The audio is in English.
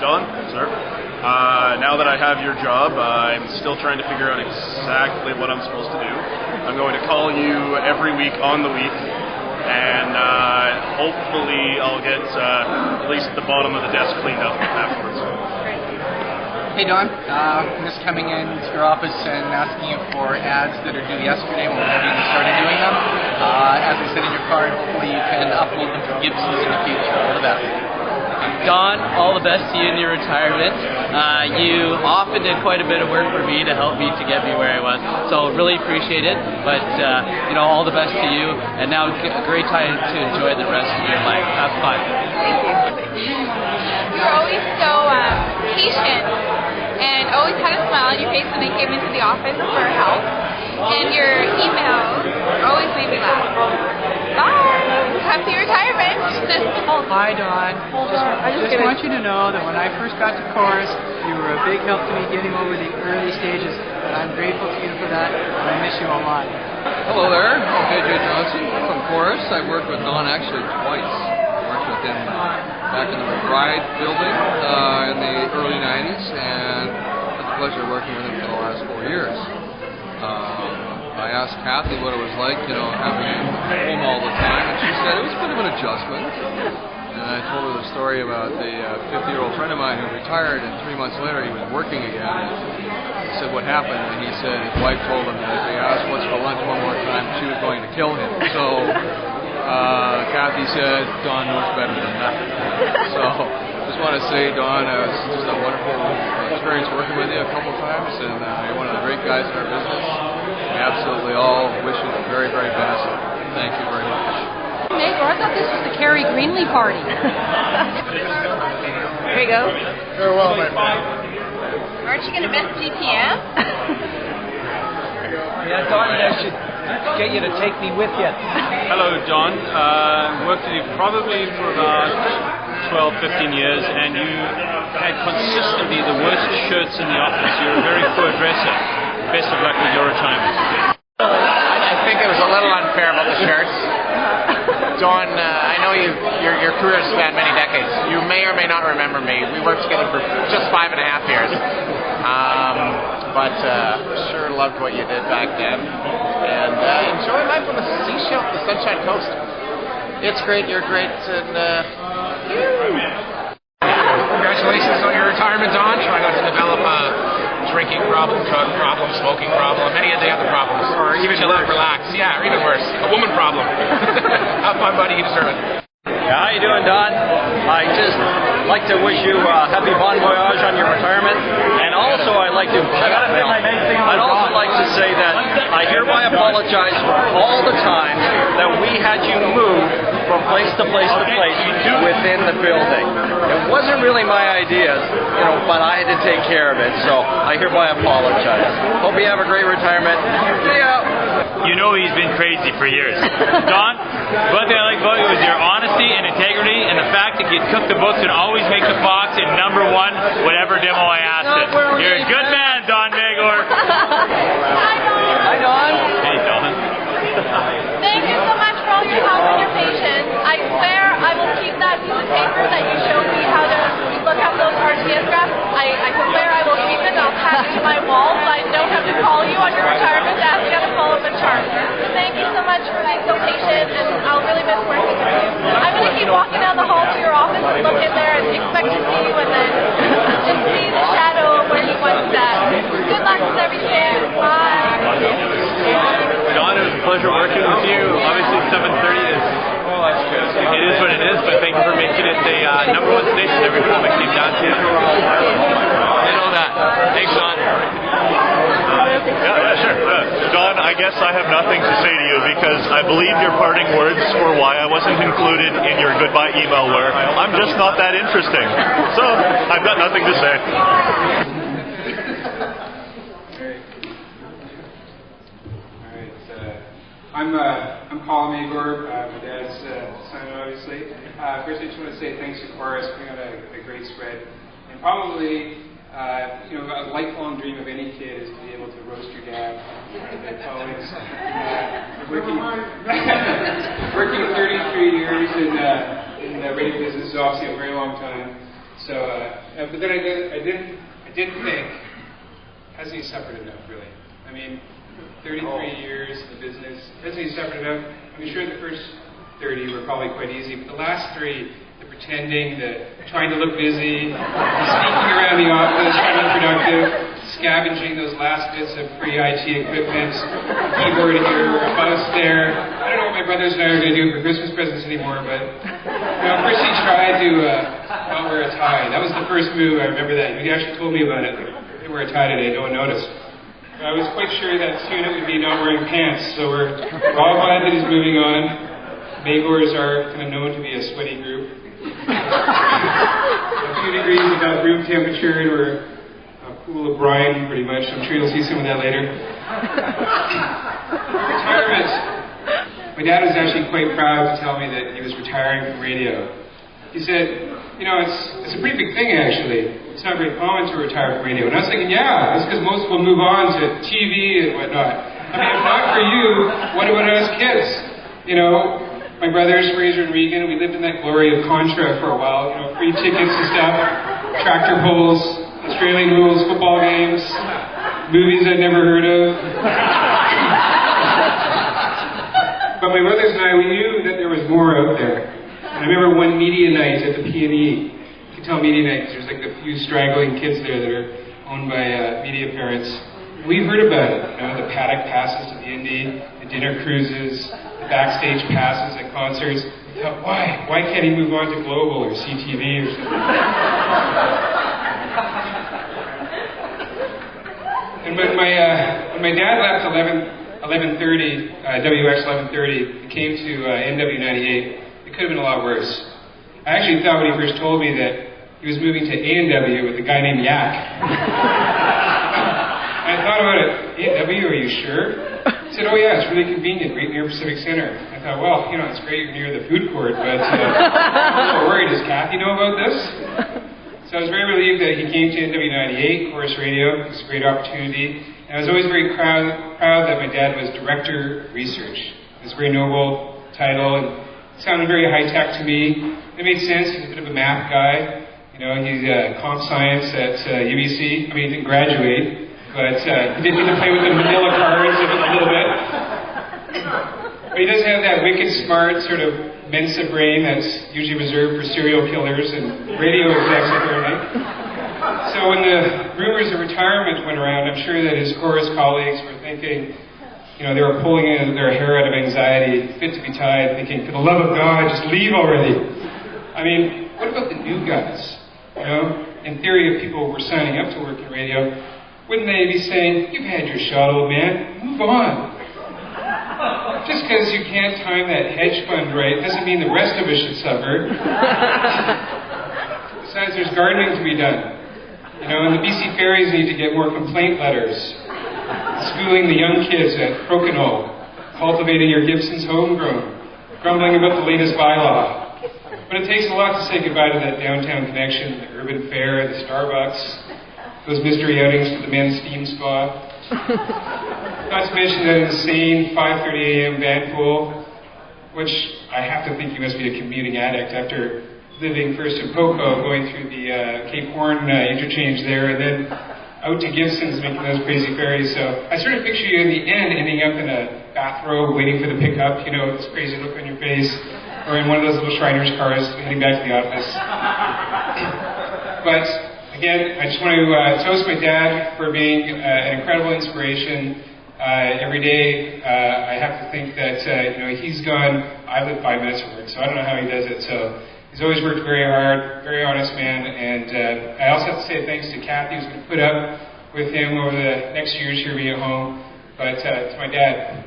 Don, sir. Now that I have your job, I'm still trying to figure out exactly what I'm supposed to do. I'm going to call you every week on the week, and hopefully I'll get at least the bottom of the desk cleaned up afterwards. Hey Don, I'm just coming into your office and asking you for ads that are due yesterday when we haven't even started doing them. As I said in your card, hopefully you can upload them to Gibson's in the future. All the best. Don, all the best to you in your retirement. You often did quite a bit of work for me to help me to get me where I was, so really appreciate it. But all the best to you, and now a great time to enjoy the rest of your life. Have fun. Thank you. You're always so patient and always had a smile on your face when I came into the office for help. And your emails always made me laugh. Bye! Happy retirement! Hi Don. I just want you to know that when I first got to Corus, you were a big help to me getting over the early stages. And I'm grateful to you for that, and I miss you a lot. Hello there, I'm JJ Johnson from Corus. I worked with Don actually twice. I worked with him back in the McBride building in the early 90s, and had the pleasure of working with him for the last 4 years. I asked Kathy what it was like, having him home all the time, and she said it was a bit of an adjustment. And I told her the story about the 50-year-old friend of mine who retired, and 3 months later he was working again. I said, what happened? And he said his wife told him that if he asked what's for lunch one more time, she was going to kill him. So Kathy said, Don knows better than that. So just want to say, Don, it's just a wonderful experience working with you a couple times, and you're one of the great guys in our business. We absolutely all wish you the very, very best. Thank you very much. Nagor, I thought this was the Kerry Greenlee party. There you go. Very well, my friend. Aren't you going to miss GTM? Yeah, Don, I should get you to take me with you. Hello, Don. Worked with you probably for about 12, 15 years, and you had consistently the worst shirts in the office. You're a very poor dresser. Best of luck with your retirement. I think it was a little unfair about the shirts. Don, I know your career spanned many decades. You may or may not remember me. We worked together for just 5.5 years. But sure loved what you did back then. And enjoy life on the seashell, the Sunshine Coast. It's great, you're great, and congratulations on your retirement, Don. Try not to develop a drinking problem, drug problem, smoking problem, any of the other problems. Or even chill out, relax. Yeah, or even worse, a woman problem. Have fun, buddy. You deserve it. Yeah, how you doing, Don? I just like to wish you a happy bon voyage on your retirement, and also I'd also like to say that I hereby apologize for all the times that we had you move from place to place to place within the building. It wasn't really my idea, but I had to take care of it, so I hereby apologize. Hope you have a great retirement. See ya! You know he's been crazy for years. Don, one thing I like about you is your honesty and integrity, and the fact that you took the books and always make the box in number 1, whatever demo I asked it. You're a good man, Don Nagor. Hi, Don. Hey, Don. Thank you so much for all your help and your patience. I swear I will keep that piece of paper that you showed me how to look at those RTS graphs. I swear I will keep it. I'll tag it to my wall so I don't have to call you on your retirement to ask you how to follow the chart. Thank you so much for being so patient, and I'll really miss working with you. I'm going to keep walking down the hall to your office and look in there and expect to see you, and then just see the shadow of where you once sat. Good luck with everything. Bye. Don, it was a pleasure working with you. Obviously, 7:30 is... It is what it is, but thank you for making it the number 1 station every time I came down to you. I know that. Thanks, Don. Yeah, sure. Don, I guess I have nothing to say to you because I believe your parting words were why I wasn't included in your goodbye email were, I'm just not that interesting. So, I've got nothing to say. I'm Paul Nagor, my dad's son, obviously. First, I just want to say thanks to Corus for putting on a great spread. And probably, a lifelong dream of any kid is to be able to roast your dad. It's always working 33 years in the radio business is obviously a very long time. So But then I did think, hasn't he suffered enough, really? I mean, 33 years in the business, hasn't he suffered enough? I'm sure the first 30 were probably quite easy, but the last 3, the pretending, the trying to look busy, the sneaking around the office, trying to be productive, scavenging those last bits of free IT equipment, a keyboard here, a mouse there. I don't know what my brothers and I are going to do for Christmas presents anymore, but first he tried to not wear a tie. That was the first move. I remember that. He actually told me about it. I didn't wear a tie today. No one noticed. I was quite sure that soon it would be not wearing pants. So we're all glad that he's moving on. Magors are kind of known to be a sweaty group. A few degrees above room temperature, and we're a pool of brine, pretty much. I'm sure you'll see some of that later. Retirement. My dad was actually quite proud to tell me that he was retiring from radio. He said, it's a pretty big thing, actually. It's not very common to retire from radio. And I was thinking, yeah, it's because most will move on to TV and whatnot. I mean, if not for you, what about us kids? My brothers, Fraser and Regan, we lived in that glory of Contra for a while. Free tickets to stuff, tractor pulls, Australian rules, football games, movies I'd never heard of. But my brothers and I, we knew that there was more out there. And I remember one media night at the P&E. You can tell media night because there's like a few straggling kids there that are owned by media parents. And we heard about it. The paddock passes to the Indy, the dinner cruises, the backstage passes at concerts. We thought, why? Why can't he move on to Global or CTV or something? And when my dad left 1130, WX 1130, and came to NW98, it could have been a lot worse. I actually thought when he first told me that he was moving to A&W with a guy named Yak. I thought about it. A&W, are you sure? He said, oh yeah, it's really convenient, right near Pacific Center. I thought, well, it's great you're near the food court, but I'm a little worried. Does Kathy know about this? So I was very relieved that he came to NW98, Corus Radio. It was a great opportunity. And I was always very proud that my dad was Director of Research. It was a very noble title, and it sounded very high-tech to me. It made sense. He's a bit of a math guy. He's comp science at UBC. I mean, he didn't graduate, but he did get to play with the manila cards a little bit. But he does have that wicked smart sort of Mensa brain that's usually reserved for serial killers and radio execs, apparently. So when the rumors of retirement went around, I'm sure that his Corus colleagues were thinking, they were pulling their hair out of anxiety, fit to be tied, thinking, for the love of God, just leave already. I mean, what about the new guys? In theory, if people were signing up to work in radio, wouldn't they be saying, you've had your shot, old man, move on? Just because you can't time that hedge fund right doesn't mean the rest of us should suffer. Besides, there's gardening to be done. And the BC Ferries need to get more complaint letters. Schooling the young kids at Crokinole, cultivating your Gibson's homegrown, grumbling about the latest bylaw. But it takes a lot to say goodbye to that downtown connection, the urban fair, the Starbucks, those mystery outings to the men's steam spa. Not to mention that insane 5:30 a.m. band pool, which I have to think you must be a commuting addict after living first in Poco, going through the Cape Horn interchange there, and then out to Gibson's making those crazy ferries. So I sort of picture you in the end ending up in a bathrobe waiting for the pickup, with this crazy look on your face, or in one of those little Shriners cars heading back to the office. But again, I just want to toast my dad for being an incredible inspiration. Every day, I have to think that he's gone. I live 5 minutes from work, so I don't know how he does it. So he's always worked very hard, very honest man. And I also have to say thanks to Kathy, who's going to put up with him over the next years here being at home. But to my dad.